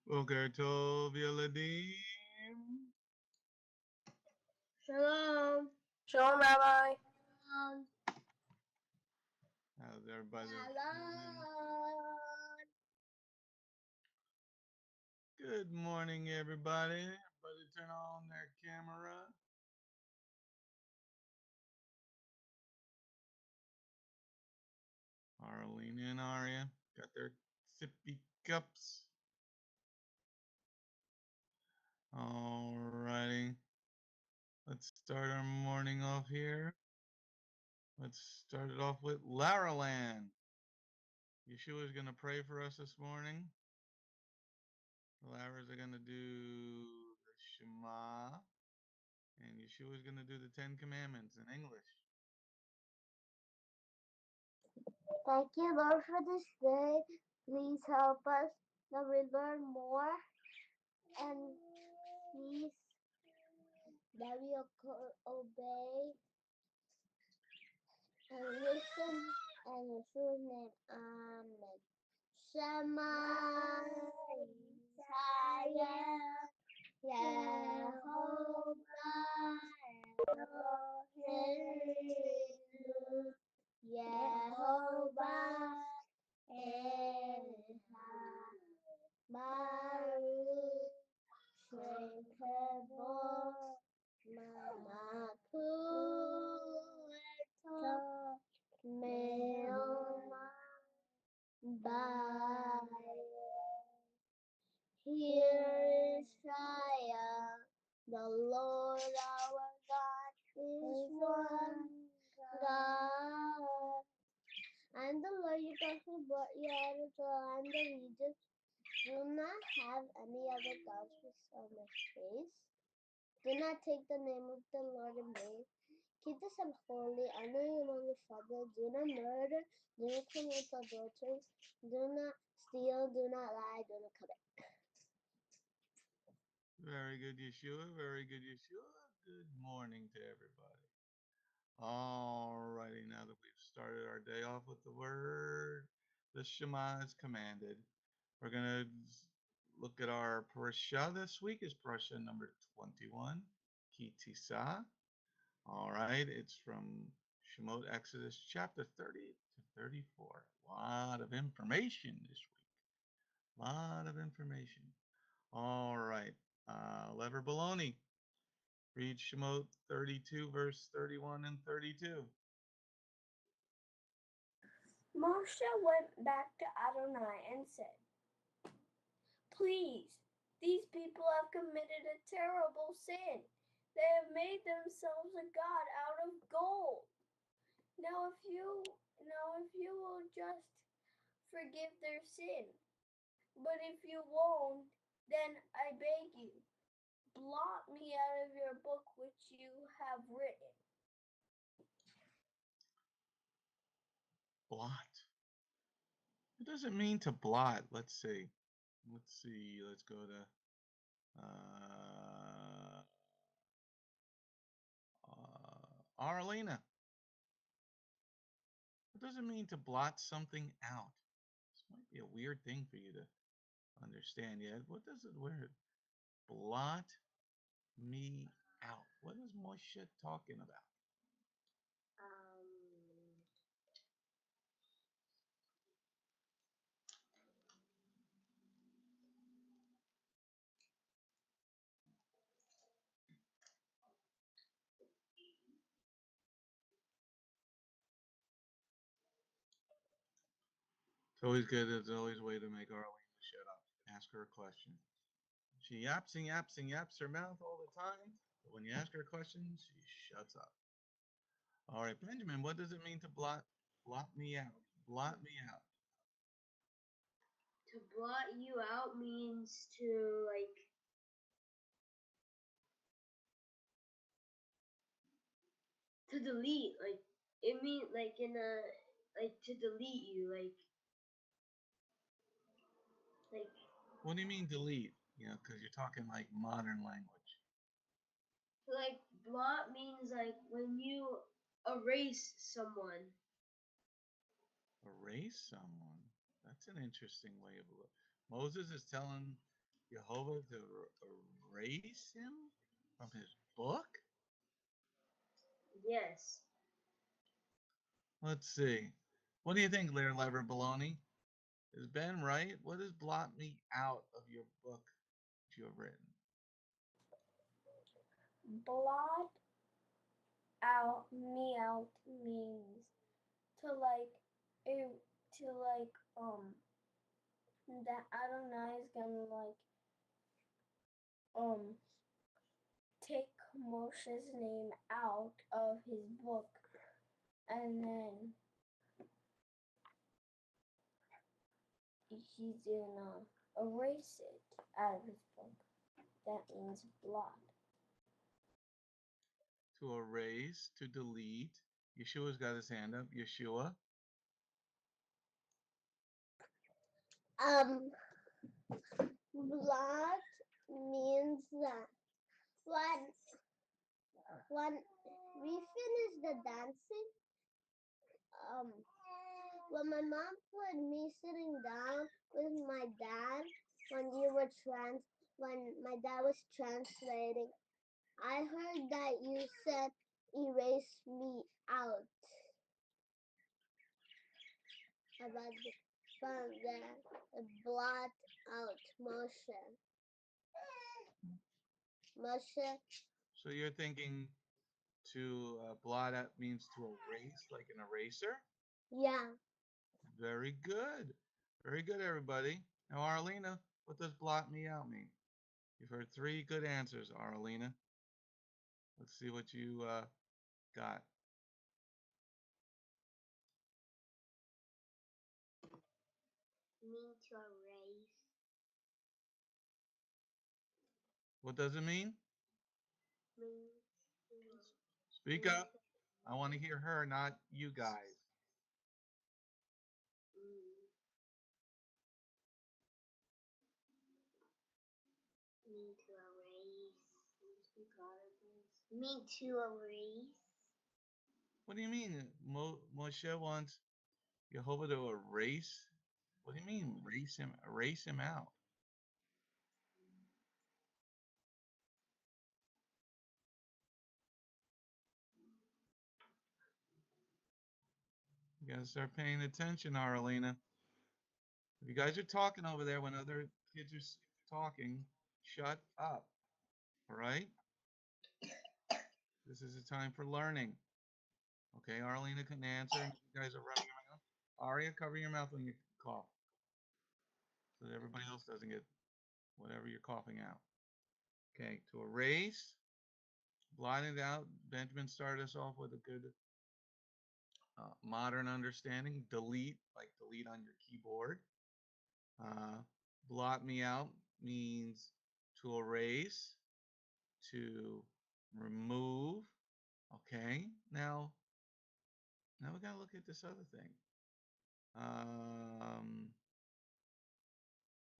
Boker Tov Yeladim. Shalom. Shalom, Rabbi. How's everybody? Shalom. Good morning, everybody. Everybody turn on their camera. Arlene and Aria got their sippy cups. Alrighty. Let's start our morning off here. Let's start it off with Laraland. Yeshua is going to pray for us this morning. The Laras are going to do the Shema. And Yeshua is going to do the 10 Commandments in English. Thank you, Lord, for this day. Please help us that we learn more, and please that we obey and listen, and in Yeshua's name, Amen. Shema Yisrael, Yehovah Eloheinu, Yehovah Echad, Baruch Shem Kavod, Malkuto Me'olam Ba'aret. Hear Israel, the Lord our God is one God. And the Lord your God who brought you out of the land of Egypt. Do not have any other gods before my face. Do not take the name of the Lord in vain. Keep the Sabbath holy. Honor your mother and father. Do not murder. Do not commit adultery. Do not steal. Do not lie. Do not covet. Very good, Yeshua. Very good, Yeshua. Good morning to everybody. Alrighty, now that we've started our day off with the word, the Shema is commanded. We're going to look at our Parasha this week. Is Parasha number 21, Tisa. All right, it's from Shemot Exodus chapter 30 to 34. A lot of information this week. A lot of information. All right, Lever Baloney. Read Shemot 32, verse 31 and 32. Mhsa went back to Adonai and said, "Please, these people have committed a terrible sin. They have made themselves a god out of gold. Now if you will just forgive their sin, but if you won't, then I beg you, blot me out of your book which you have written." Blot. What does it mean to blot? Let's see. Let's go to Arlena. What does it mean to blot something out? This might be a weird thing for you to understand yet. What does it word? Blot me out. What is Moshe talking about? It's always good. There's always a way to make Arlene shut up. Ask her a question. She yaps and yaps and yaps her mouth all the time. But when you ask her a question, she shuts up. All right, Benjamin, what does it mean to blot me out? Blot me out. To blot you out means to to delete. It means to delete you. What do you mean delete? You know, because you're talking like modern language. Blot means when you erase someone. Erase someone. That's an interesting way of look. Moses is telling Jehovah to erase him from his book? Yes. Let's see. What do you think, Lair Lever Baloney? Is Ben right? What does blot me out of your book that you have written? Blot out me out means to like that Adonai is gonna take Moshe's name out of his book and then he's gonna erase it out of his book. That means blot. To erase, to delete. Yeshua's got his hand up. Yeshua. Blot means that when we finish the dancing, when my mom put me sitting down with my dad when my dad was translating, I heard that you said erase me out about the blot out motion. Moshe. So you're thinking to blot out means to erase, like an eraser? Yeah. Very good. Very good, everybody. Now, Arlena, what does blot me out mean? You've heard 3 good answers, Arlena. Let's see what you got. Mean to erase. What does it mean? Mean Speak up. I want to hear her, not you guys. Mean to erase. Mean to erase. What do you mean? Moshe wants Jehovah to erase? What do you mean, erase him out? You gotta start paying attention, Arlena. If you guys are talking over there when other kids are talking, shut up. All right? This is a time for learning. Okay, Arlena can answer. And you guys are running your mouth. Aria, cover your mouth when you cough, so that everybody else doesn't get whatever you're coughing out. Okay, to erase, blot it out. Benjamin started us off with a good modern understanding. Delete, like delete on your keyboard. Uh, blot me out means to erase, to remove. Okay, now we gotta look at this other thing.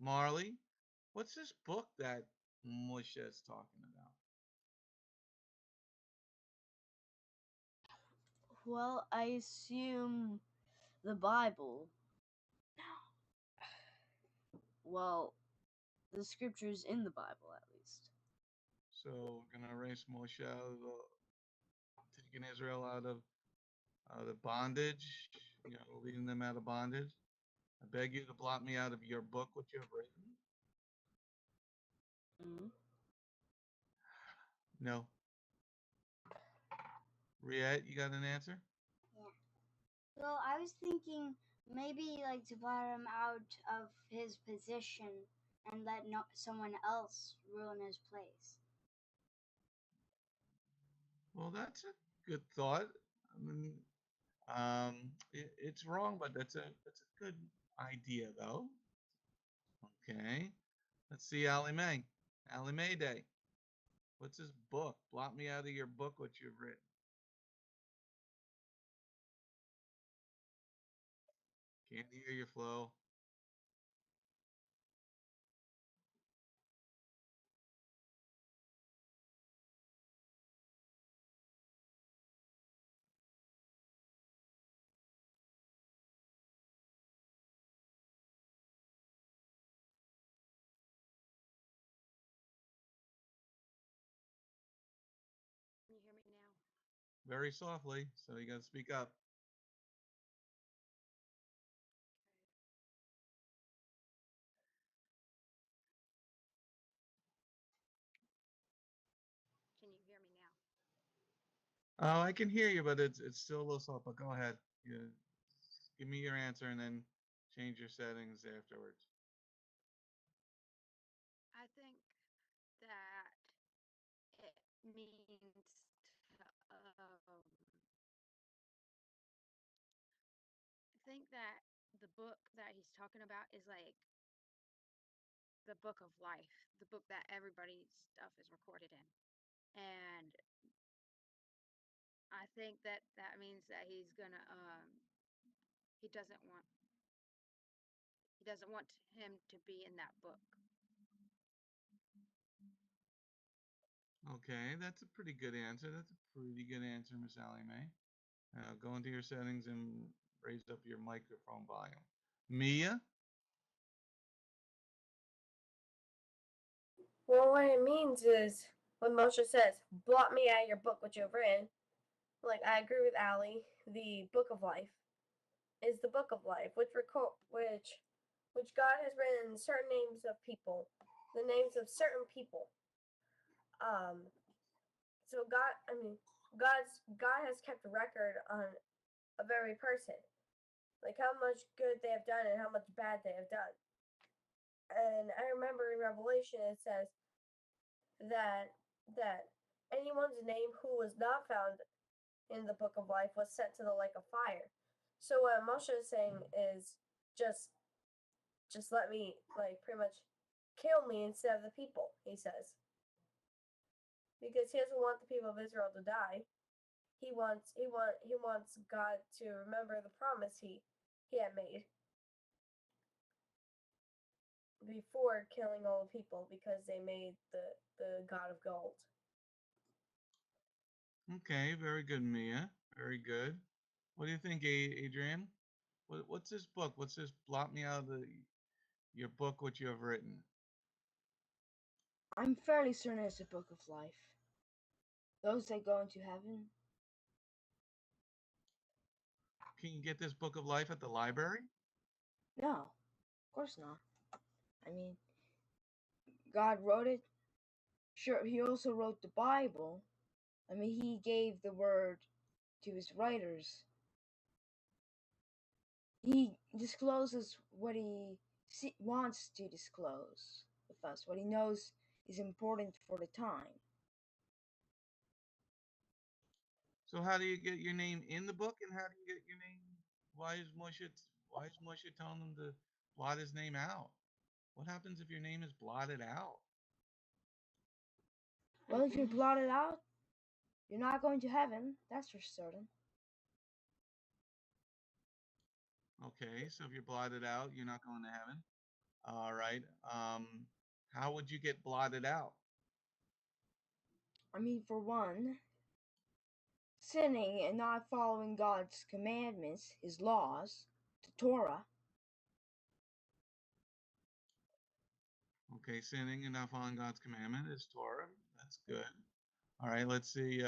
Marley, what's this book that Moshe is talking about? Well, I assume the Bible. Well, the scriptures in the Bible, at least. So we're gonna erase Moshe out of taking Israel out of the bondage, leading them out of bondage. I beg you to blot me out of your book, what you have written. Mm-hmm. No. Riette, you got an answer? Yeah. Well, I was thinking maybe like to blot him out of his position and let someone else rule in his place. Well, that's a good thought. I mean, it's wrong, but that's a good idea, though. Okay. Let's see, Allie Mae. Allie Mae Day. What's this book? Blot me out of your book, what you've written. Can't hear you, Flo. very softly, so you got to speak up. Can you hear me now? Oh, I can hear you, but it's still a little soft. But go ahead. Give me your answer and then change your settings afterwards. I think that it means to, I think that the book that he's talking about is like the book of life, the book that everybody's stuff is recorded in. And I think that that means that he's gonna he doesn't want him to be in that book. Okay, that's a pretty good answer. That's a pretty good answer, Miss Allie Mae. Go into your settings and raise up your microphone volume. Mia? Well, what it means is when Moshe says, blot me out of your book which you've written, like I agree with Allie, the book of life is the book of life, which God has written certain names of people, the names of certain people. So God has kept a record on of every person, like how much good they have done and how much bad they have done. And I remember in Revelation it says that anyone's name who was not found in the book of life was sent to the lake of fire. So what Moshe is saying is just let me, like, pretty much kill me instead of the people, he says. Because he doesn't want the people of Israel to die. He wants God to remember the promise he had made before killing all the people because they made the god of gold. Okay, very good, Mia. Very good. What do you think, Adrian? What's this book? What's this blot me out of your book, what you have written? I'm fairly certain it's a book of life. Those that go into heaven. Can you get this book of life at the library? No, of course not. I mean, God wrote it. Sure, he also wrote the Bible. I mean, he gave the word to his writers. He discloses what he wants to disclose with us, what he knows is important for the time. So how do you get your name in the book, and how do you get your name? Why is Moshe telling them to blot his name out? What happens if your name is blotted out? Well, if you're blotted out, you're not going to heaven, that's for certain. Okay, so if you're blotted out, you're not going to heaven. All right. How would you get blotted out? I mean, for one, sinning and not following God's commandments, his laws, the Torah. Okay, sinning and not following God's commandment is Torah. That's good. All right, let's see.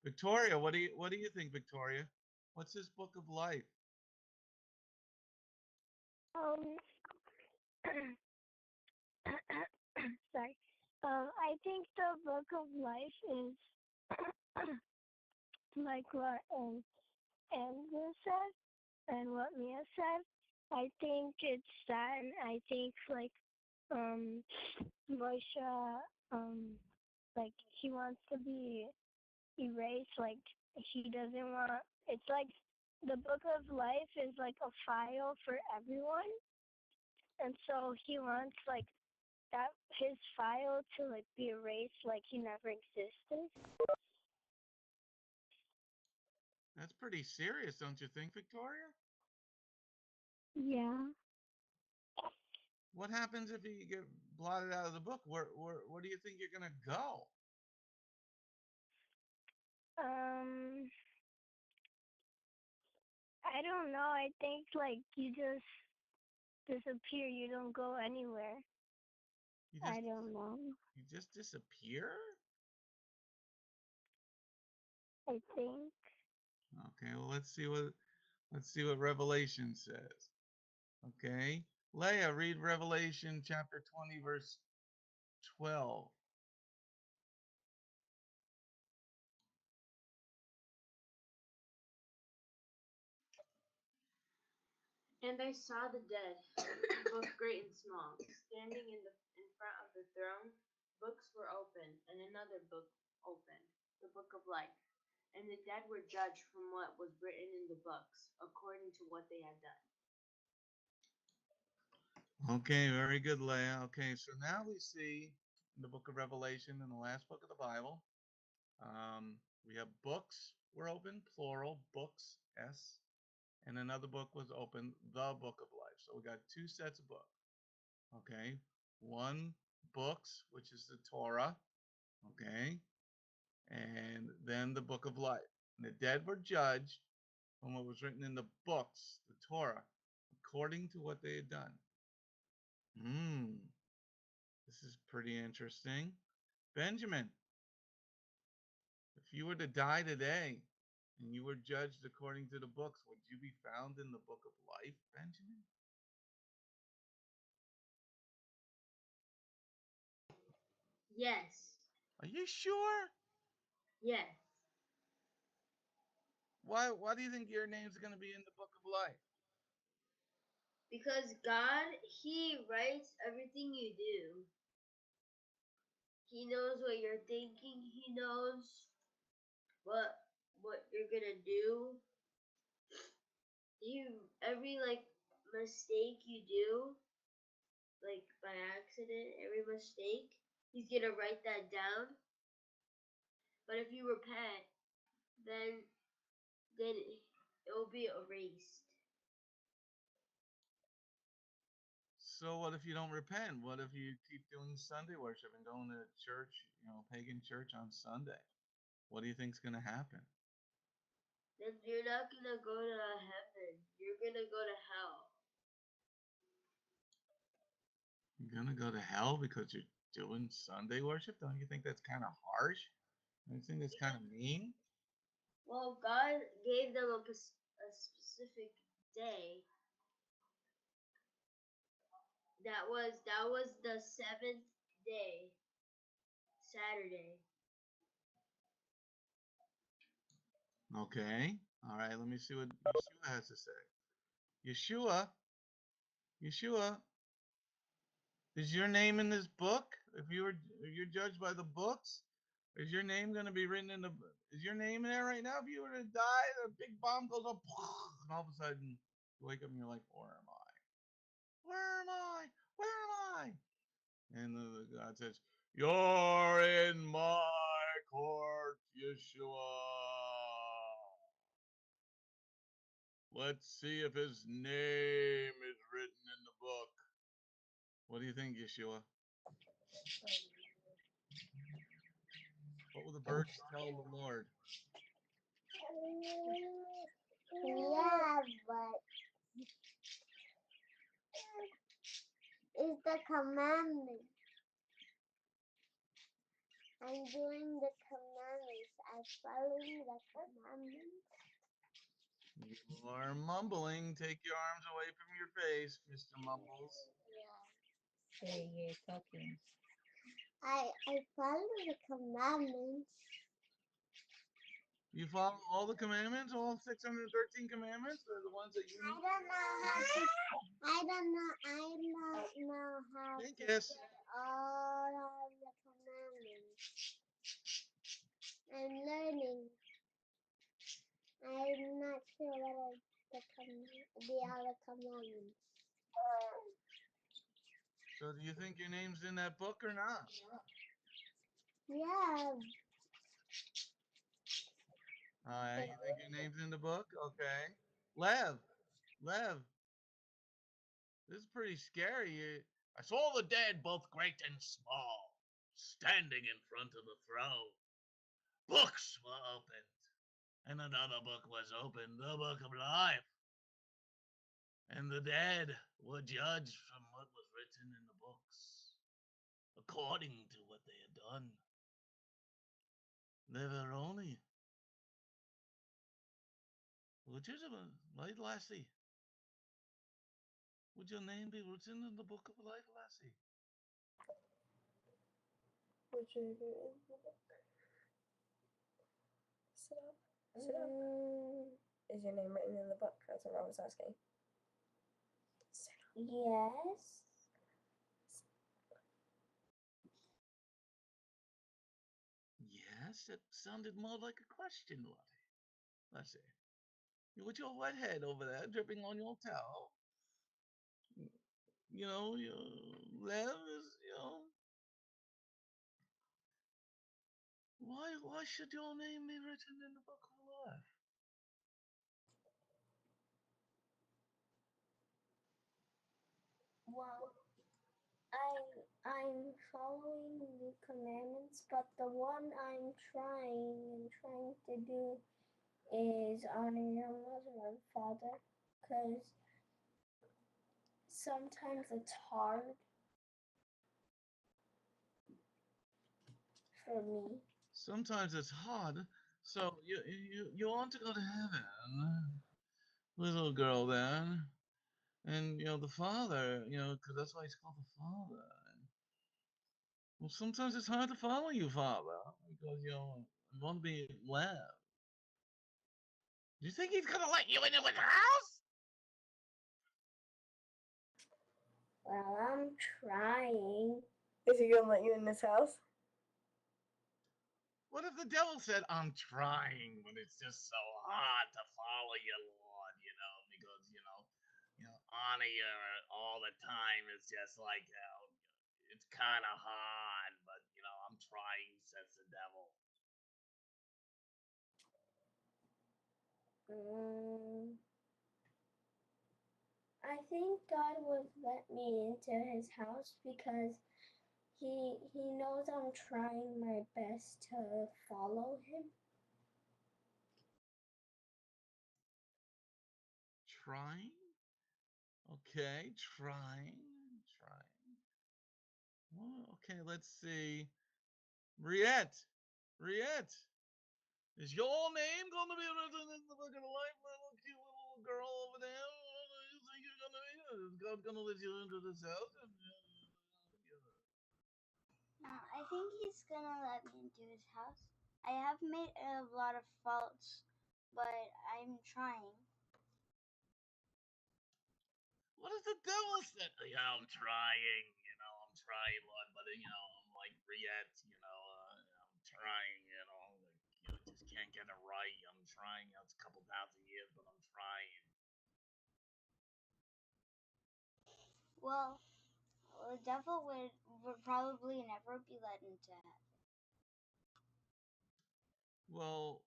Victoria, what do you think, Victoria? What's this book of life? Sorry. I think the book of life is like what Andrew said and what Mia said. I think it's that, and I think like Moshe like he wants to be erased. Like he doesn't want. It's like the book of life is like a file for everyone, and so he wants like that his file to like be erased, like he never existed. That's pretty serious, don't you think, Victoria? Yeah. What happens if you get blotted out of the book? Where do you think you're gonna go? I don't know. I think like you just disappear. You don't go anywhere. I don't know. You just disappear? I think. Okay, well let's see what Revelation says. Okay. Leah, read Revelation chapter 20, verse 12. And I saw the dead, both great and small, standing in front of the throne. Books were opened, and another book opened, the book of life. And the dead were judged from what was written in the books, according to what they had done. Okay, very good, Leah. Okay, so now we see in the book of Revelation, in the last book of the Bible, we have books were open, plural, books, S, and another book was open, the book of life. So we got two sets of books. Okay, one books, which is the Torah, okay, and then the book of life. And the dead were judged from what was written in the books, the Torah, according to what they had done. This is pretty interesting. Benjamin, if you were to die today and you were judged according to the books, would you be found in the book of life, Benjamin? Yes. Are you sure? Yes. Why do you think your name's going to be in the book of life? Because God, He writes everything you do. He knows what you're thinking. He knows what you're gonna do. Every mistake you do, like by accident, every mistake, He's gonna write that down. But if you repent, then it will be erased. So what if you don't repent? What if you keep doing Sunday worship and going to church, pagan church on Sunday? What do you think's going to happen? Then you're not gonna go to heaven. You're gonna go to hell. You're going to go to hell because you're doing Sunday worship? Don't you think that's kind of harsh? Don't you think that's kind of mean? Well, God gave them a specific day. That was the seventh day, Saturday. Okay. All right. Let me see what Yeshua has to say. Yeshua, is your name in this book? If you're judged by the books, is your name going to be written in the? Is your name there right now? If you were to die, a big bomb goes up, and all of a sudden you wake up and you're like, "Where am I? Where am I? Where am I?" And God says, "You're in my court, Yeshua. Let's see if his name is written in the book." What do you think, Yeshua? What will the birds tell the Lord? Yeah, but it's the commandment. I'm doing the commandments. I'm following the commandments. You are mumbling. Take your arms away from your face, Mr. Mumbles. Say you're talking. I follow the commandments. You follow all the commandments, all 613 commandments, or the ones that you need? I don't know how Think to yes. say all of the commandments. I'm learning. I'm not sure what are the other commandments. So do you think your name's in that book or not? Yeah. All right, you think your name's in the book? Okay. Lev, this is pretty scary. I saw the dead, both great and small, standing in front of the throne. Books were opened, and another book was opened, the book of life. And the dead were judged from what was written in the books, according to what they had done. There were only Which is it, right, Lassie? Would your name be written in the book of life, Lassie? Would you do it? Sit up. Sit up. Is your name written in the book? That's what I was asking. Yes. Yes, it sounded more like a question, Lottie. Let's see. With your wet head over there dripping on your towel. Your Lev is, why should your name be written in the book of life? Well, I'm following the commandments, but the one I'm trying to do is honor your mother and father, because sometimes it's hard for me. Sometimes it's hard. So you want to go to heaven, little girl, then, and the father, because that's why he's called the father. Well, sometimes it's hard to follow you, father, because you want to be left. Do you think he's gonna let you into his house? Well, I'm trying. Is he gonna let you in this house? What if the devil said, "I'm trying, but it's just so hard to follow you, Lord, because honor you all the time is just like, it's kind of hard, but I'm trying," says the devil. I think God would let me into his house because he knows I'm trying my best to follow him. Trying? Okay, trying. Well, okay, let's see. Riette. Is your name going to be written in the book of life, little cute little girl over there? What do you think you're going to be? Is God going to let you into this house? I think he's gonna let me into his house. I have made a lot of faults, but I'm trying. What if the devil said, "Yeah, I'm trying, Lord, but I'm like Riette, I'm trying, just can't get it right. I'm trying. It's a couple thousand years, but I'm trying." Well, the devil would probably never be let into heaven. Well,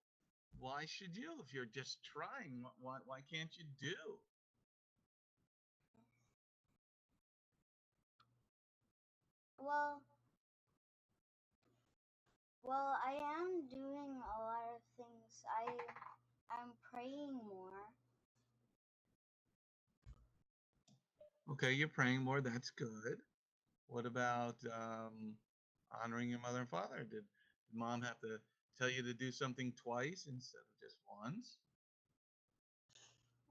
why should you if you're just trying? Why can't you do? Well, I am doing a lot of things. I'm praying more. Okay, you're praying more. That's good. What about honoring your mother and father? Did mom have to tell you to do something twice instead of just once?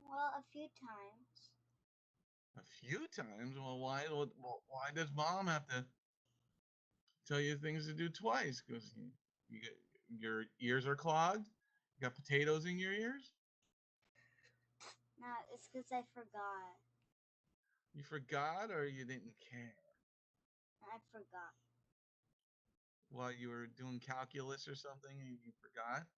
Well, a few times. A few times? Well, why does mom have to tell you things to do twice? Because your ears are clogged? You got potatoes in your ears? No, it's because I forgot. You forgot or you didn't care? I forgot. While you were doing calculus or something and you forgot?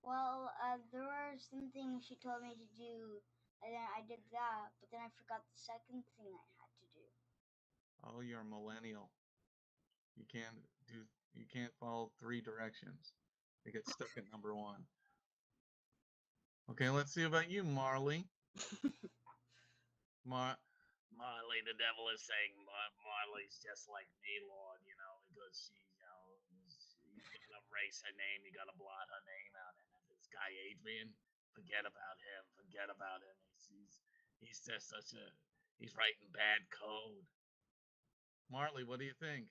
Well, there were some things she told me to do, and then I did that, but then I forgot the second thing I had to do. Oh, you're a millennial. You can't follow 3 directions. You get stuck at number 1. Okay, let's see about you, Marley. Marley, the devil is saying Marley's just like me, Lord, because she's gonna erase her name, you gotta blot her name out, and then this guy Adrian, forget about him. He's just he's writing bad code. Marley, what do you think?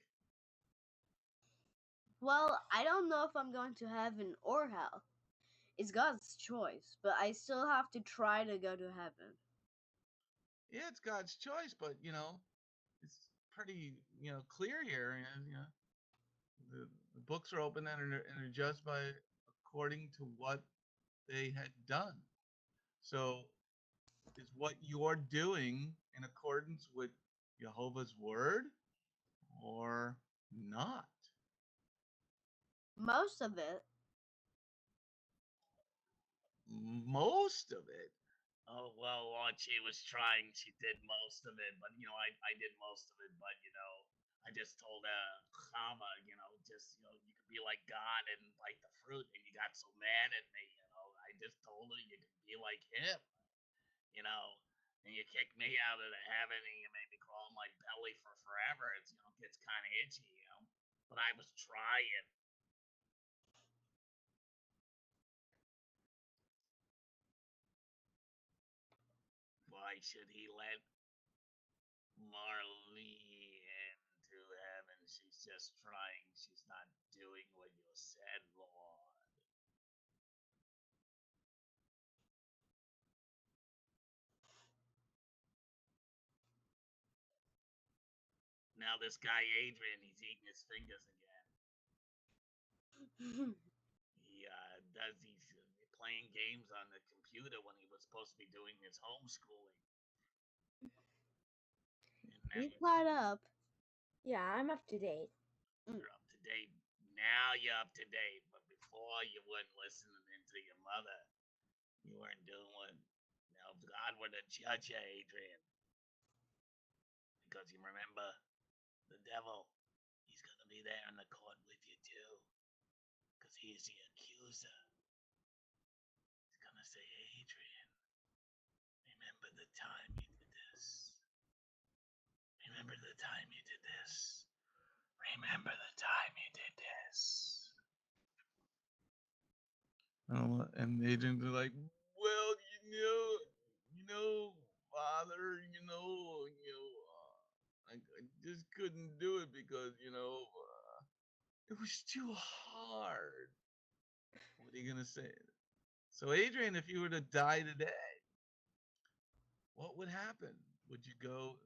Well, I don't know if I'm going to heaven or hell. it's God's choice, but I still have to try to go to heaven. Yeah, it's God's choice, but it's pretty clear here. The books are open and are judged by according to what they had done. So, is what you're doing in accordance with Jehovah's word or not? Most of it. Most of it. Oh well, what she was trying, she did most of it, but I did most of it, but I just told Chama, you could be like God and bite the fruit, and you got so mad at me, I just told her you could be like him, you know, and you kicked me out of the heaven, and you made me crawl on my belly for forever. Gets kind of itchy. But I was trying. Why should he let Marley into heaven? She's just trying. She's not doing what you said, Lord. Now this guy Adrian, he's eating his fingers again. He's playing games on the computer when he was supposed to be doing his homeschooling. You caught up. Yeah, I'm up to date. You're up to date. Now you're up to date. But before you weren't listening to your mother. You weren't doing what God were to judge you, Adrian. Because you remember the devil, he's gonna be there in the court with you too. Because he's the accuser. He's gonna say, Adrian, remember the time you did this. Remember the time you did this. Remember the time you did this. And Adrian's like, well, Father, I just couldn't do it because, it was too hard. What are you going to say? So, Adrian, if you were to die today, what would happen? Would you go,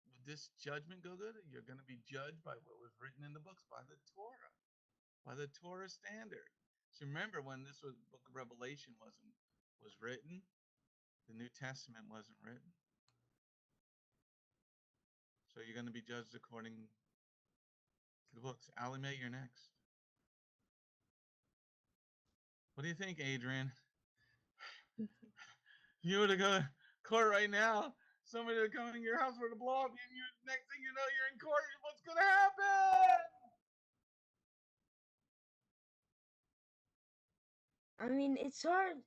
would this judgment go good? You're going to be judged by what was written in the books, by the Torah standard. So remember when this book of Revelation was written, the New Testament wasn't written. So you're going to be judged according to the books. Allie Mae, you're next. What do you think, Adrian? You were to go to court right now, somebody would come in your house for the blow up, and next thing you know, you're in court. What's going to happen? I mean, it's hard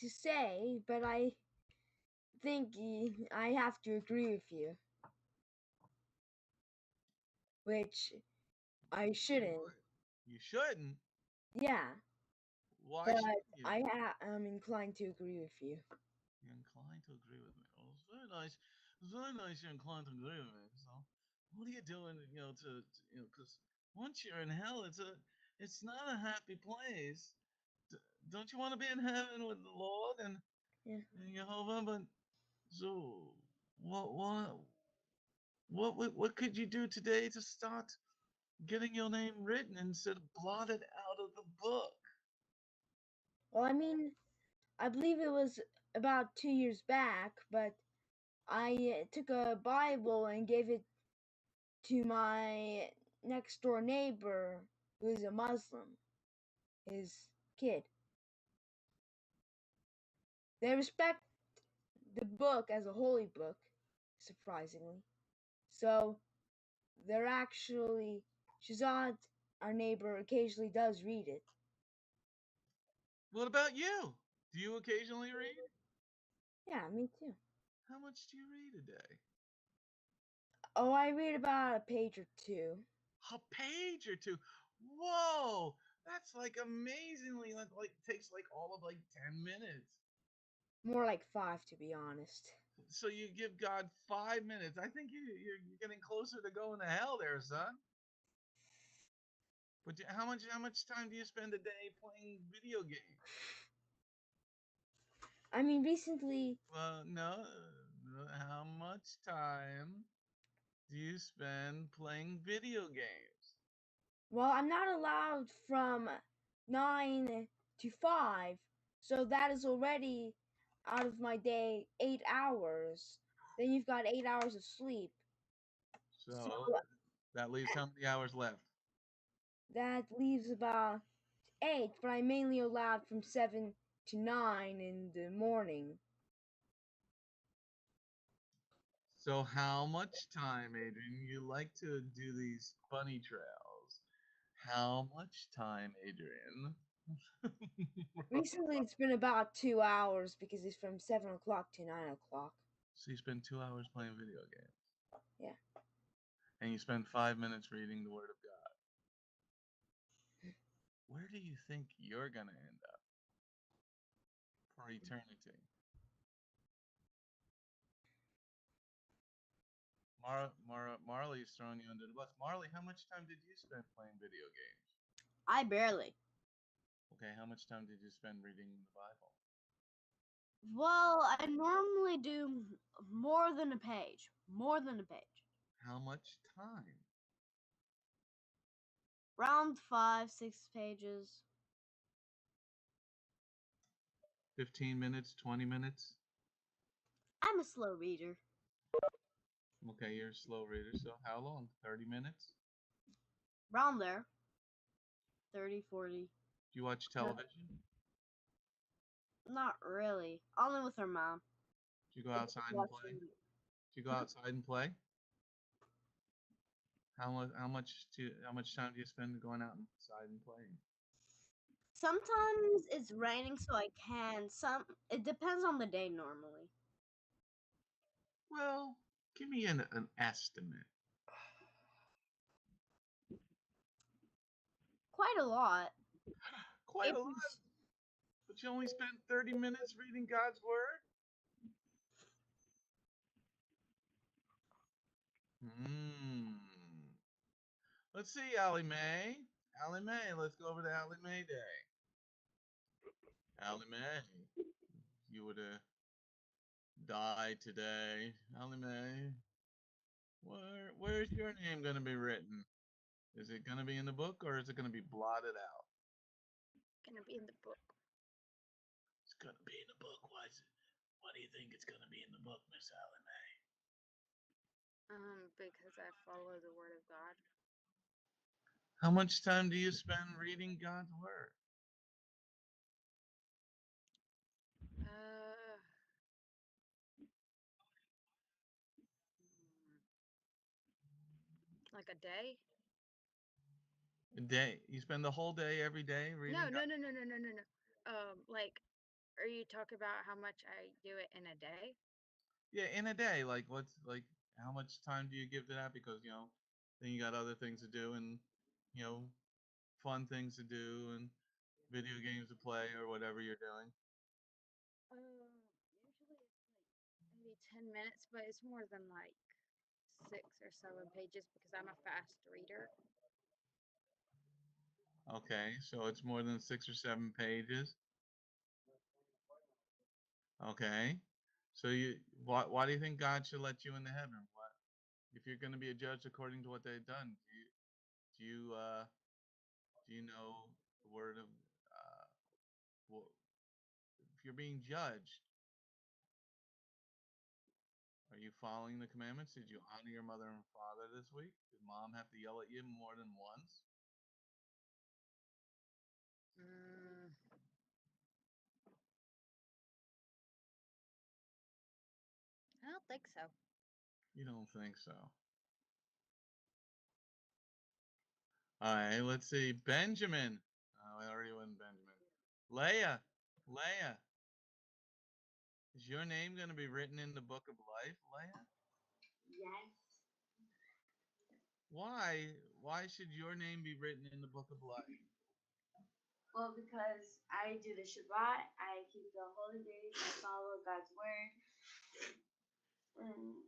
to say, but I think I have to agree with you. Which I shouldn't. You shouldn't? Yeah. Why But shouldn't you? I'm inclined to agree with you. You're inclined to agree with me. Well, it's very nice. It's very nice you're inclined to agree with me. So, what are you doing, because once you're in hell, it's not a happy place. Don't you want to be in heaven with the Lord and Jehovah? But so, what could you do today to start getting your name written instead of blotted out of the book? Well, I mean, I believe it was about 2 years back, but I took a Bible and gave it to my next door neighbor who is a Muslim, his kid. They respect the book as a holy book, surprisingly. So they're actually, Shazad, our neighbor, occasionally does read it. What about you? Do you occasionally read? Yeah, me too. How much do you read a day? Oh, I read about a page or two. A page or two? Whoa! That's like amazingly like takes like all of like 10 minutes. More like 5, to be honest. So you give God 5 minutes. I think you're getting closer to going to hell there, son. But how much time do you spend a day playing video games? I mean, recently, Well, no. How much time do you spend playing video games? well, I'm not allowed from 9 to 5, so that is already out of my day 8 hours. Then you've got 8 hours of sleep. So that leaves how many hours left? That leaves about 8, but I'm mainly allowed from 7 to 9 in the morning. So how much time, Adrian? You like to do these bunny trails. How much time, Adrian? Recently, it's been about 2 hours because it's from 7 o'clock to 9 o'clock. So you spend 2 hours playing video games. Yeah. And you spend 5 minutes reading the Word of God. Where do you think you're going to end up for eternity? Marley's throwing you under the bus. Marley, how much time did you spend playing video games? I barely. Okay, how much time did you spend reading the Bible? Well, I normally do more than a page. More than a page. How much time? Around 5-6 pages. 15 minutes, 20 minutes? I'm a slow reader. Okay, you're a slow reader, so how long? 30 minutes? Around there. 30, 40. Do you watch television? Not really. Only with her mom. Do you go outside and play? Do you go outside and play? How much time do you spend going outside and playing? Sometimes it's raining, so I can. It depends on the day normally. Well, give me an estimate. Quite a lot. Quite a lot. But you only spent 30 minutes reading God's Word? Let's see, Allie Mae. Allie Mae, let's go over to Allie Mae Day. Allie Mae, you would have died today. Allie Mae, where's your name going to be written? Is it going to be in the book or is it going to be blotted out? Gonna be in the book. It's going to be in the book. Why do you think it's going to be in the book, Miss Allie Mae? Because I follow the word of God. How much time do you spend reading God's Word? Like a day? A day. You spend the whole day every day reading? No. Like, are you talking about how much I do it in a day? Yeah, in a day. Like, how much time do you give to that? Because then you got other things to do and you know, fun things to do and video games to play or whatever you're doing. Usually it's like maybe 10 minutes, but it's more than like 6 or 7 pages because I'm a fast reader. Okay, so it's more than 6 or 7 pages. Okay, so why do you think God should let you into heaven? What if you're going to be a judge according to what they've done? Do you know the word of well, if you're being judged, are you following the commandments? Did you honor your mother and father this week? Did mom have to yell at you more than once? I don't think so. You don't think so? All right, let's see. Benjamin. Oh, I already went Benjamin. Leah. Leah. Is your name going to be written in the book of life, Leah? Yes. Why? Why should your name be written in the book of life? Well, because I do the Shabbat, I keep the holy days, I follow God's word, and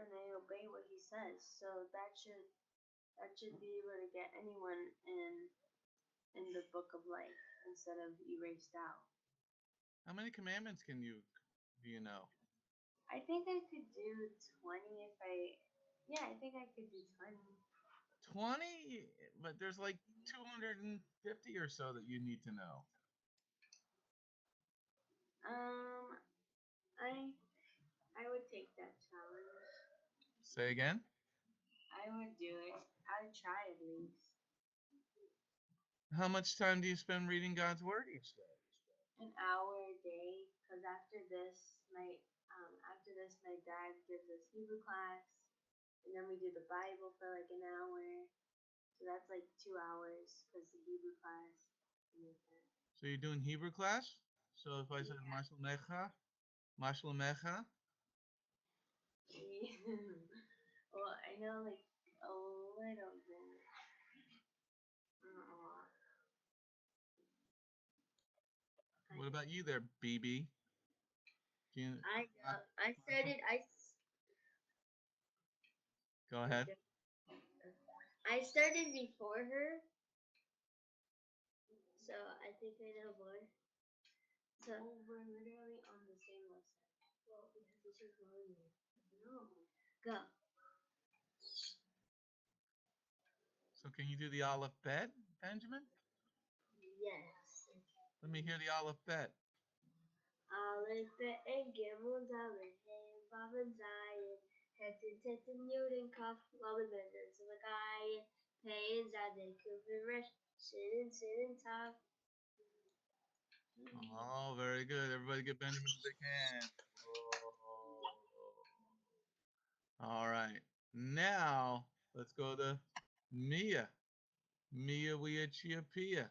I obey what He says. So that should be able to get anyone in in the book of life instead of erased out. How many commandments do you know? I think I could do 20 if yeah, I think I could do 20. 20? But there's like 250 or so that you need to know. I would take that challenge. Say again? I would do it. I'd try at least. How much time do you spend reading God's Word each day? An hour a day, because after this my dad gives us Hebrew class, and then we do the Bible for like an hour. So that's like 2 hours because the Hebrew class. So you're doing Hebrew class? So if I said Yeah. Mashal Mecha, Well, I know like a little bit. what about you there, BB? I know. Go ahead. I started before her, so I think I know more. So we're literally on the same lesson. well, because this is longer. No. Go. So can you do the Aleph Bet, Benjamin? Yes. Let me hear the Aleph Bet. Aleph, Bet, and Gimel, Dalet, Hey, Vav, and Zayin, Hetin, Tetin, Yud, and Kaf, Lamed, Mendel, Zavagai, Pei, and Zadeh, Kuf, and Resh, Shin, and Sin, and Tav. Oh, very good. Everybody give Benjamin a big hand. Oh. All right. Now, let's go to Mia. Mia Wea Chia Pia.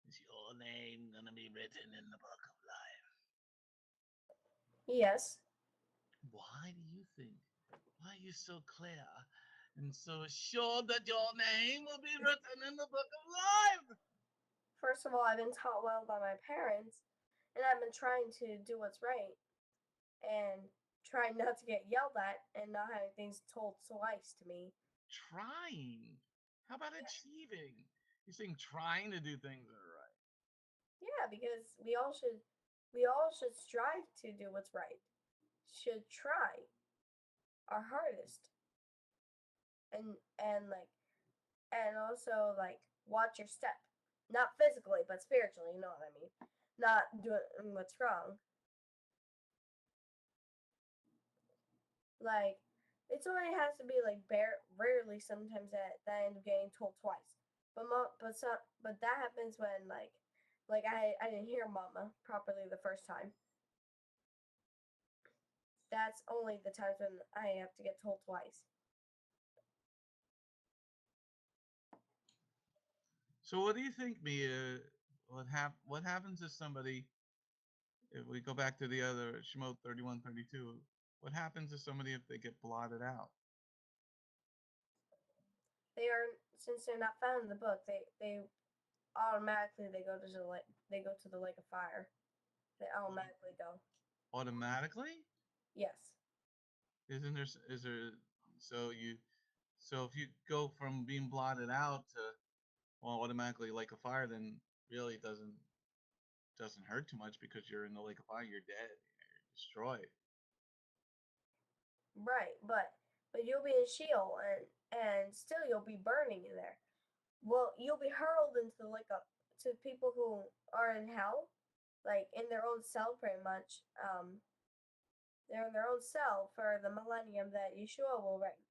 Is your name going to be written in the book of life? Yes. Why do you think? Why are you so clear and so sure that your name will be written in the book of life? First of all, I've been taught well by my parents, and I've been trying to do what's right and trying not to get yelled at and not having things told twice to me. Trying. How about achieving? You're saying trying to do things that are right. Yeah, because we all should strive to do what's right. Should try our hardest. And also like watch your step. Not physically, but spiritually, you know what I mean. Not doing what's wrong. Like it's only has to be like rarely sometimes that I end up getting told twice. But that happens when like I didn't hear mama properly the first time. That's only the times when I have to get told twice. So what do you think, Mia? What happens if somebody, if we go back to the other Shemot 31:32, what happens if somebody if they get blotted out? They are since they're not found in the book, they automatically they go to the lake of fire. They automatically go. Automatically? Yes. Isn't there is there so you so if you go from being blotted out to well automatically lake of fire, then really it doesn't hurt too much because you're in the lake of fire, you're dead, you're destroyed. Right, but you'll be in Sheol and still you'll be burning in there. Well, you'll be hurled into the lake of to people who are in hell, like in their own cell pretty much. They're in their own cell for the millennium that Yeshua will reign.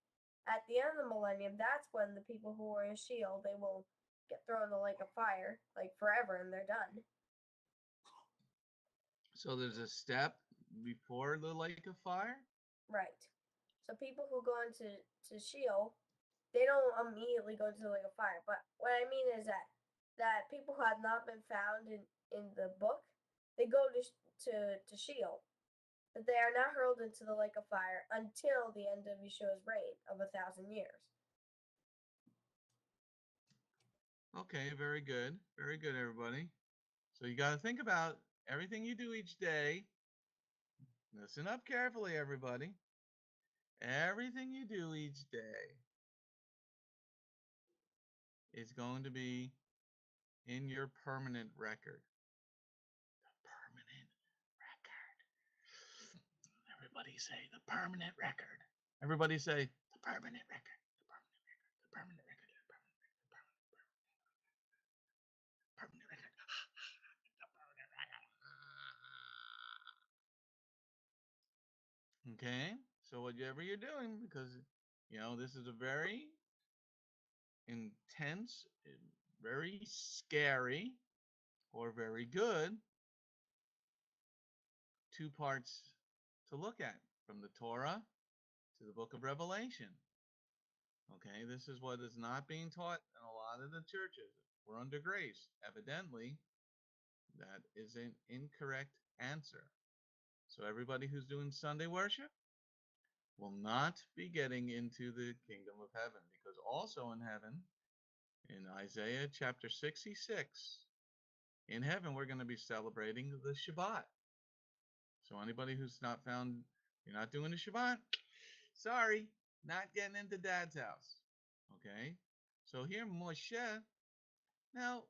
At the end of the millennium, that's when the people who are in Sheol, they will get thrown in the lake of fire, like forever, and they're done. So there's a step before the lake of fire? Right. So people who go into Sheol, they don't immediately go to the lake of fire. But what I mean is that people who have not been found in the book, they go to Sheol. But they are not hurled into the lake of fire until the end of Yeshua's reign of 1,000 years. Okay, very good. Very good, everybody. So you got to think about everything you do each day. Listen up carefully, everybody. Everything you do each day. is going to be in your permanent record. The permanent record. Everybody say the permanent record. Everybody say the permanent record. The permanent record. The permanent record. The permanent record. The permanent record. The permanent record. Okay, so whatever you're doing, because this is a very intense, very scary, or very good 2 parts to look at, from the Torah to the book of Revelation. Okay, this is what is not being taught in a lot of the churches. We're under grace. Evidently, that is an incorrect answer. So everybody who's doing Sunday worship will not be getting into the kingdom of heaven, because also in heaven, in Isaiah chapter 66, in heaven we're going to be celebrating the Shabbat. So anybody who's not found, you're not doing the Shabbat, sorry, not getting into Dad's house. Okay, so here Moshe. Now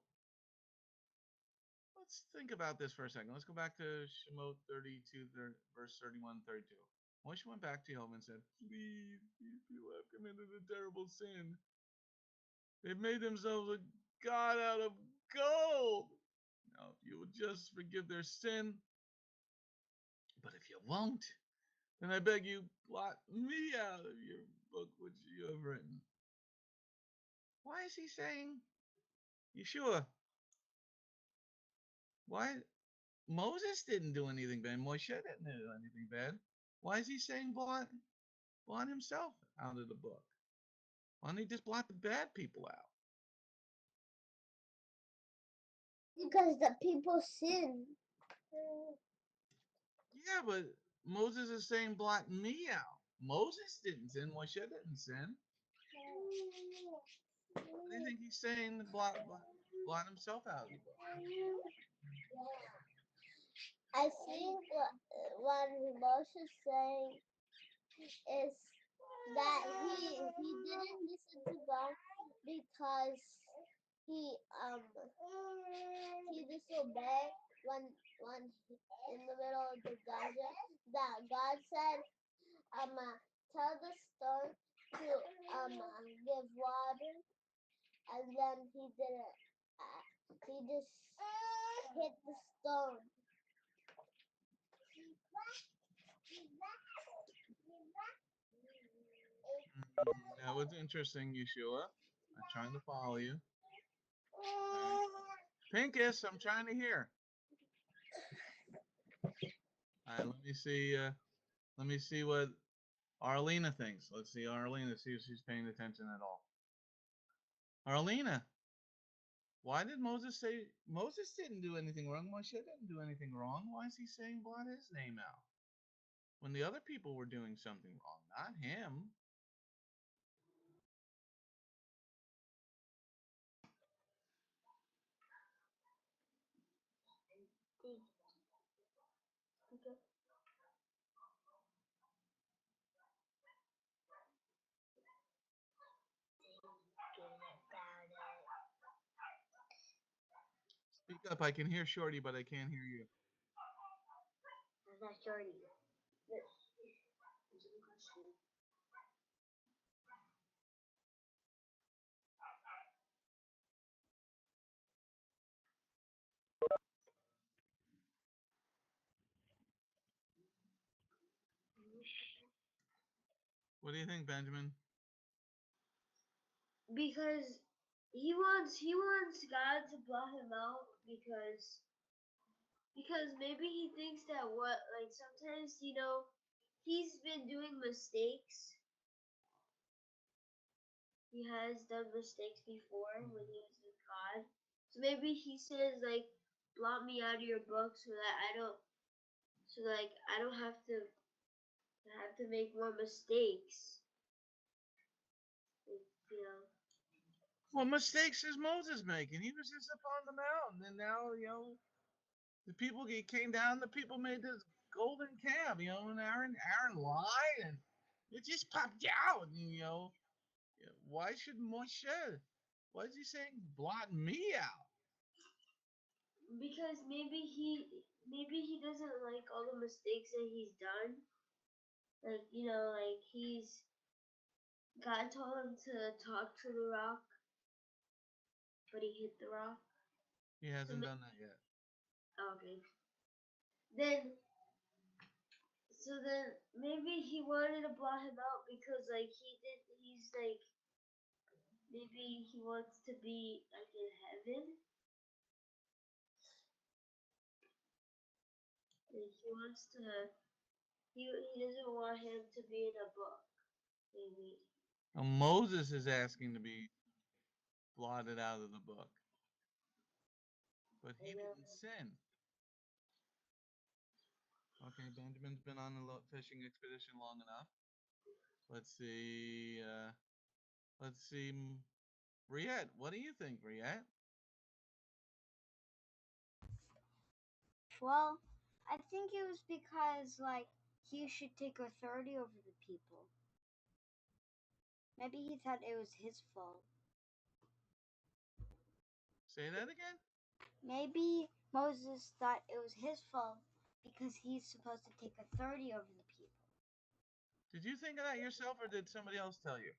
let's think about this for a second. Let's go back to Shemot 32, verse 31, 32. Moshe went back to Jehovah and said, please, these people have committed a terrible sin. They've made themselves a god out of gold. Now, if you will just forgive their sin, but if you won't, then I beg you, blot me out of your book which you have written. Why is he saying, Yeshua? Why? Moses didn't do anything bad. Moshe didn't do anything bad. Why is he saying blot himself out of the book? Why don't he just blot the bad people out? Because the people sin. Yeah, but Moses is saying blot me out. Moses didn't sin. Moshe didn't sin. Why do you think he's saying blot himself out of the book? I think what Moses is saying is that he didn't listen to God because he disobeyed when in the middle of the desert, that God said tell the stone to give water, and then he didn't. He just hit the stone. That was interesting, Yeshua. I'm trying to follow you. Right. Pinkus, I'm trying to hear. All right, let me see what Arlena thinks. Let's see Arlena, see if she's paying attention at all. Arlena, why did Moses say Moses didn't do anything wrong? Moshe didn't do anything wrong. Why is he saying blot his name out when the other people were doing something wrong, not him? Speak up. I can hear Shorty, but I can't hear you. That's not Shorty. What do you think, Benjamin? Because he wants God to blot him out because maybe he thinks that sometimes he's been doing mistakes. He has done mistakes before when he was with God. So maybe he says blot me out of your book so that I don't have to make more mistakes. What mistakes is Moses making? He was just up on the mountain, and now the people came down. The people made this golden calf, and Aaron lied, and it just popped out. And, why should Moshe Why is he saying blot me out? Because maybe he doesn't like all the mistakes that he's done. Like, like God told him to talk to the rock, but he hit the rock. He hasn't done that yet. Okay. Then maybe he wanted to blot him out because he's like, maybe he wants to be like in heaven. Like he wants to, he doesn't want him to be in a book. Maybe. Now, Moses is asking to be blotted out of the book, but he didn't sin. Okay, Benjamin's been on a fishing expedition long enough. Let's see. Let's see. Riette, what do you think, Riette? Well, I think it was because like he should take authority over the people. Maybe he thought it was his fault. Say that again? Maybe Moses thought it was his fault because he's supposed to take authority over the people. Did you think of that yourself, or did somebody else tell you?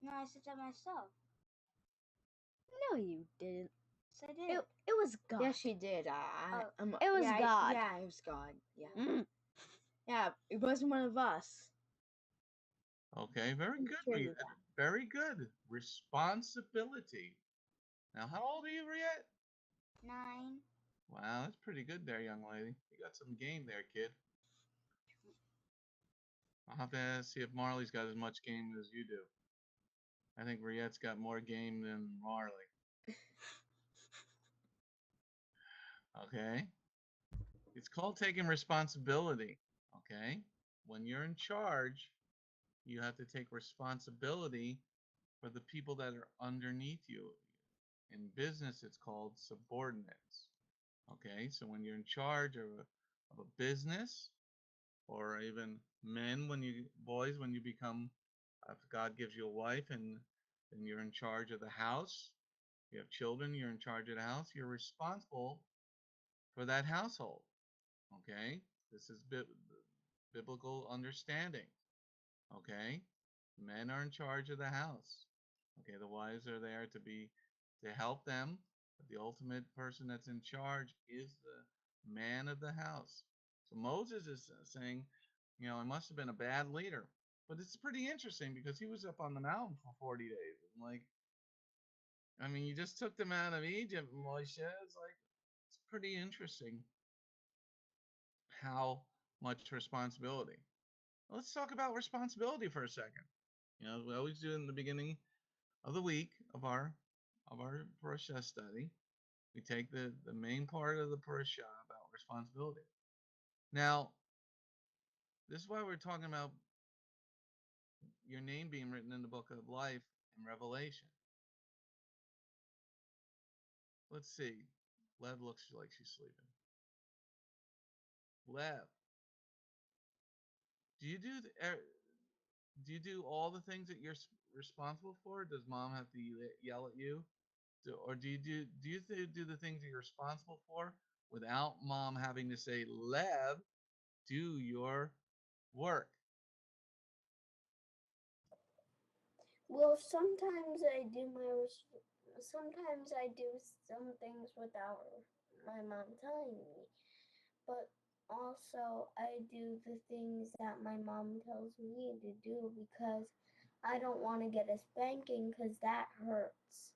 No, I said that myself. No, you didn't. Yes, I did. It was God. Yes, she did. It was God. Yeah, it was God. Yeah. Mm. Yeah, it wasn't one of us. Okay, very good, Sure you Riette. Very good. Responsibility. Now, how old are you, Riette? 9. Wow, that's pretty good there, young lady. You got some game there, kid. I'll have to see if Marley's got as much game as you do. I think Riette's got more game than Marley. Okay? It's called taking responsibility. Okay? When you're in charge, you have to take responsibility for the people that are underneath you. In business, it's called subordinates. Okay? So when you're in charge of a business, or even men, boys, when you become, if God gives you a wife and you're in charge of the house, you have children, you're in charge of the house, you're responsible for that household. Okay? This is biblical understanding. Okay? Men are in charge of the house. Okay, the wives are there to help them, but the ultimate person that's in charge is the man of the house. So Moses is saying, he must have been a bad leader. But it's pretty interesting because he was up on the mountain for 40 days. You just took them out of Egypt, Moshe. It's pretty interesting how much responsibility. Let's talk about responsibility for a second. We always do in the beginning of the week of our Parasha study. We take the main part of the Parasha about responsibility. Now, this is why we're talking about your name being written in the book of life in Revelation. Let's see. Lev looks like she's sleeping. Lev, do you do all the things that you're responsible for? Does mom have to yell at you? Or do you do the things that you're responsible for without mom having to say, Lev, do your work? Well, sometimes I do sometimes I do some things without my mom telling me, but also I do the things that my mom tells me to do because I don't want to get a spanking because that hurts.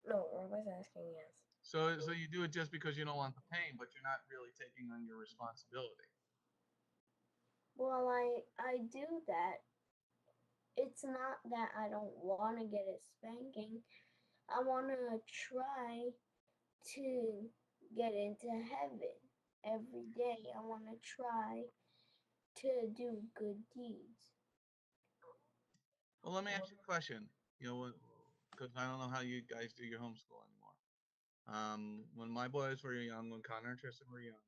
No, I was asking yes. So you do it just because you don't want the pain, but you're not really taking on your responsibility. Well, I do that. It's not that I don't want to get a spanking. I want to try to get into heaven every day. I want to try to do good deeds. Well, let me ask you a question. Because I don't know how you guys do your homeschool anymore. When my boys were young, when Connor and Tristan were young,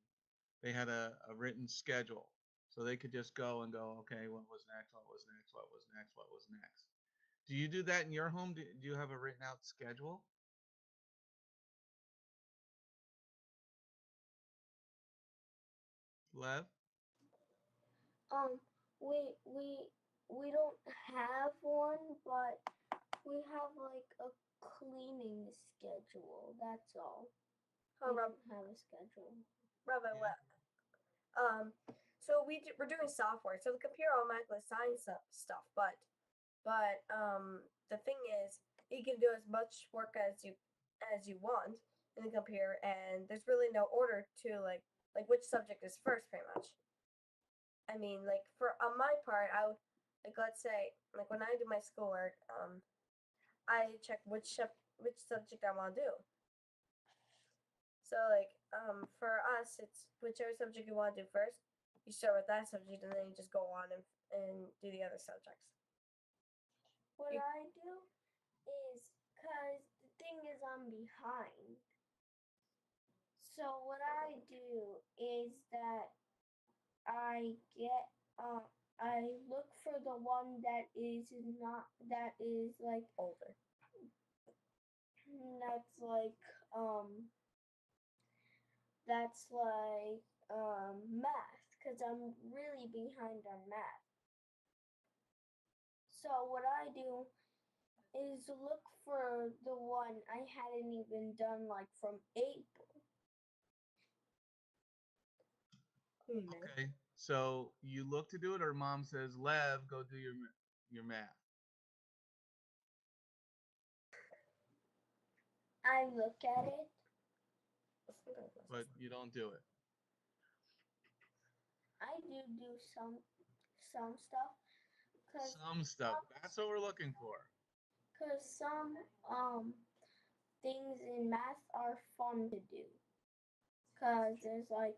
they had a written schedule. So they could just go and go, okay, what was next? What was next? What was next? What was next? Do you do that in your home? Do you have a written out schedule? Lev? Um, we don't have one, but we have like a cleaning schedule. That's all. Oh, We Rob, don't have a schedule. Rabbi, Yeah. what? So we're doing software, so the computer automatically assigns stuff, but the thing is, you can do as much work as you want in the computer, and there's really no order to like which subject is first, pretty much. I mean, like for on my part, I would like let's say like when I do my schoolwork, I check which subject I want to do. So like for us, it's whichever subject you want to do first. You start with that subject, and then you just go on and do the other subjects. What I do is, cause the thing is I'm behind. So what I do is that I get I look for the one that is like Older. that's like math, because I'm really behind on math. So what I do is look for the one I hadn't even done, like from April. Okay. So you look to do it, or mom says, Lev, go do your math. I look at it. But you don't do it. I do some stuff, cause Some stuff. That's what we're looking for. some things in math are fun to do. Cause there's like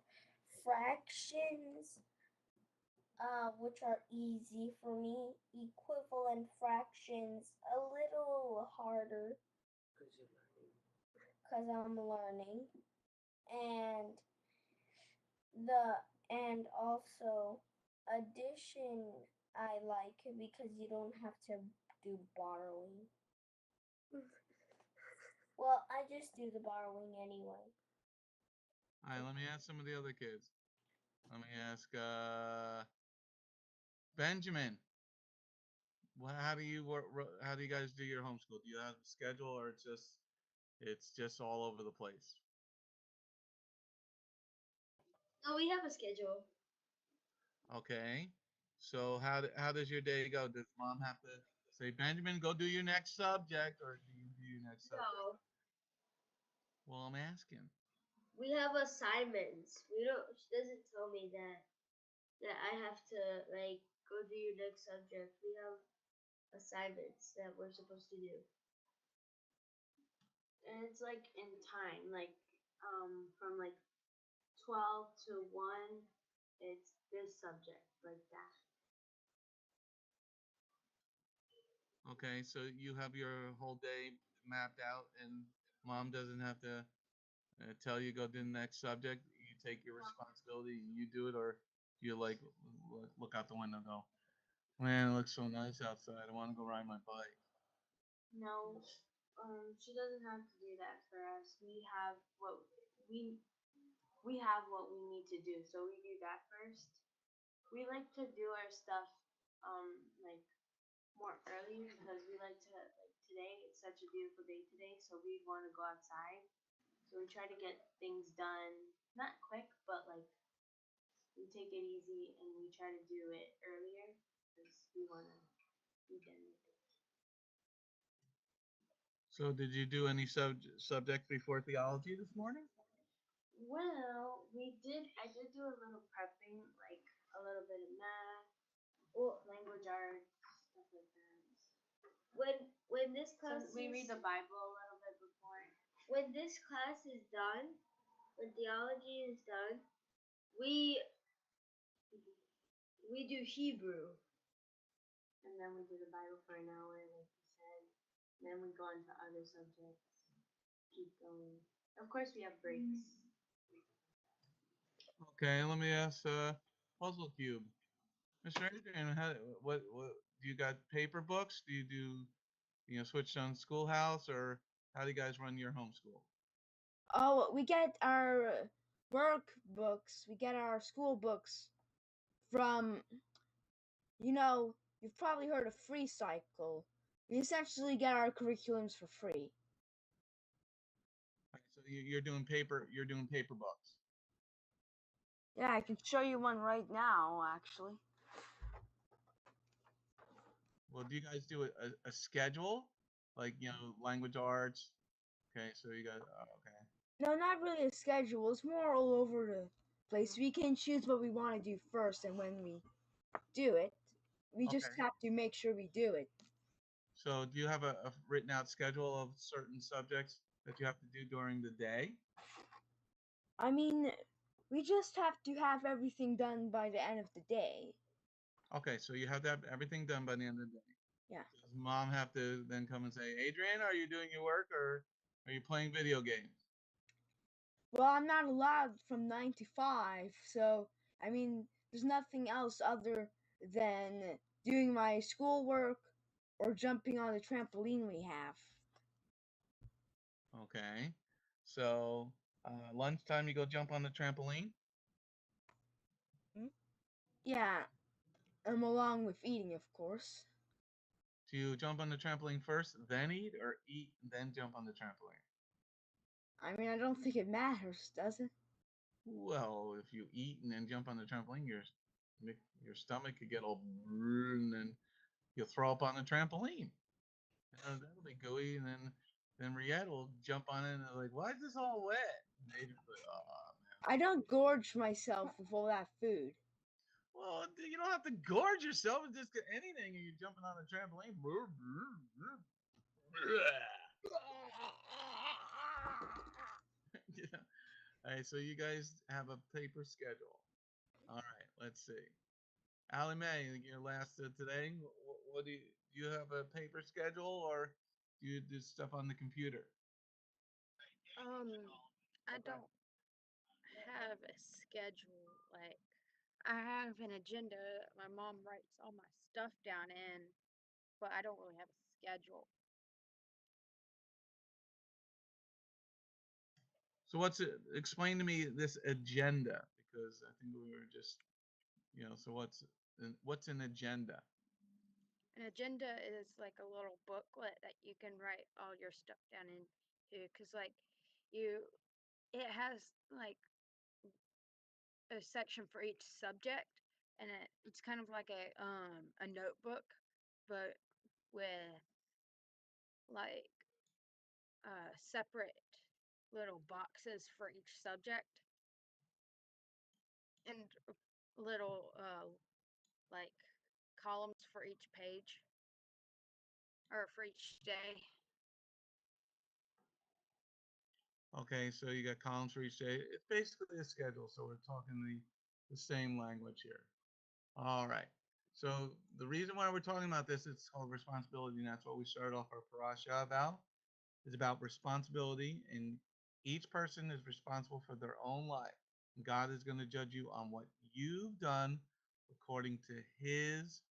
fractions, which are easy for me. Equivalent fractions a little harder, cause I'm learning, and also addition I like because you don't have to do borrowing. Well, I just do the borrowing anyway. All right, let me ask some of the other kids. Let me ask Benjamin. How do you work? How do you guys do your homeschool? Do you have a schedule, or it's just all over the place? No, we have a schedule. Okay. So how does your day go? Does mom have to say, Benjamin, go do your next subject, or do you do your next subject? No, Well, I'm asking. we have assignments. We don't. She doesn't tell me that I have to like go do your next subject. We have assignments that we're supposed to do, and it's like in time, like from like 12 to 1. It's this subject like that. Okay, so you have your whole day mapped out, and mom doesn't have to tell you go to the next subject. You take your responsibility, you do it, or you like look out the window and go, man, it looks so nice outside. I want to go ride my bike. No, she doesn't have to do that for us. We we have what we need to do, so we do that first. We like to do our stuff like more early because we like to like today. It's such a beautiful day today, so we want to go outside. So we try to get things done, not quick, but like we take it easy and we try to do it earlier because we want to be done with it. So, did you do any subjects before theology this morning? Well, we did. I did do a little prepping, like a little bit of math, well, language arts, stuff like that. When this class we read the Bible a little bit before. When this class is done, when theology is done, we do Hebrew, and then we do the Bible for an hour, like you said. And then we go on to other subjects. Keep going. Of course, we have breaks. Okay, let me ask Puzzle Cube. Mr. Adrian, what do you got paper books? Do you switch on Schoolhouse, or how do you guys run your homeschool? Oh, we get our work books, we get our school books from, you've probably heard of Free Cycle. We essentially get our curriculums for free. So you're doing paper books. Yeah, I can show you one right now, actually. Well, do you guys do a schedule, like language arts? Okay, so you got okay. No, not really a schedule. It's more all over the place. We can choose what we want to do first, and when we do it, we just Okay. have to make sure we do it. So do you have a written out schedule of certain subjects that you have to do during the day? I mean, we just have to have everything done by the end of the day. Okay, so you have to have everything done by the end of the day. Yeah. Does mom have to then come and say, Adrian, are you doing your work, or are you playing video games? Well, I'm not allowed from 9 to 5, so, I mean, there's nothing else other than doing my schoolwork or jumping on the trampoline we have. Okay. So lunchtime, you go jump on the trampoline? Yeah, along with eating, of course. Do you jump on the trampoline first, then eat, or eat, then jump on the trampoline? I mean, I don't think it matters, does it? Well, if you eat and then jump on the trampoline, your stomach could get all and then you'll throw up on the trampoline. That'll be gooey, and then Riette will jump on it and like, why is this all wet? And Adrian's like, oh man. I don't gorge myself with all that food. Well, you don't have to gorge yourself. It's just anything, and you're jumping on a trampoline. Yeah. All right, so you guys have a paper schedule. All right, let's see. Allie Mae, your last today. What do you have a paper schedule, or do you do stuff on the computer? I don't have a schedule. Like, I have an agenda. My mom writes all my stuff down in, but I don't really have a schedule. So explain to me this agenda, because I think we were just, so what's an agenda? An agenda is like a little booklet that you can write all your stuff down into, because like it has like a section for each subject, and it's kind of like a notebook, but with like separate little boxes for each subject, and little like columns for each page or for each day. Okay, so you got columns for each day. It's basically a schedule, so we're talking the same language here. All right. So the reason why we're talking about this, it's called responsibility, and that's what we started off our parasha about. It's about responsibility, and each person is responsible for their own life. God is going to judge you on what you've done according to his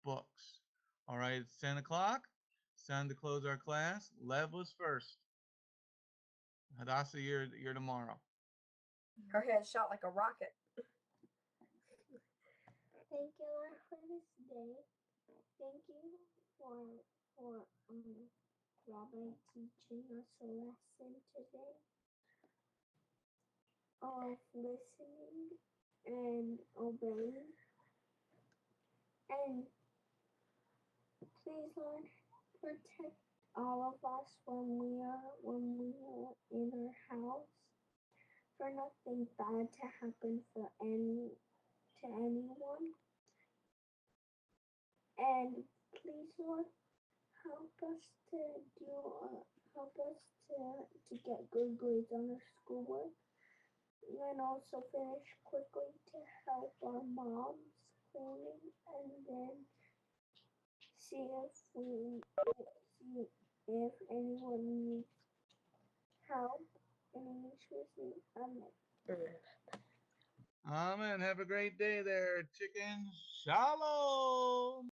books. All right, it's 10 o'clock. It's time to close our class. Lev was first. Hadassah, you're tomorrow. Her head shot like a rocket. Thank you, Lord, for this day. Thank you for Rabbi teaching us a lesson today of listening and obeying. And please, Lord, protect all of us when we are in our house, for nothing bad to happen to anyone. And please, Lord, help us to get good grades on our schoolwork, and also finish quickly to help our moms cleaning, and then see if anyone needs help. In Yeshua's name, amen. Amen. Have a great day there, chicken. Shalom.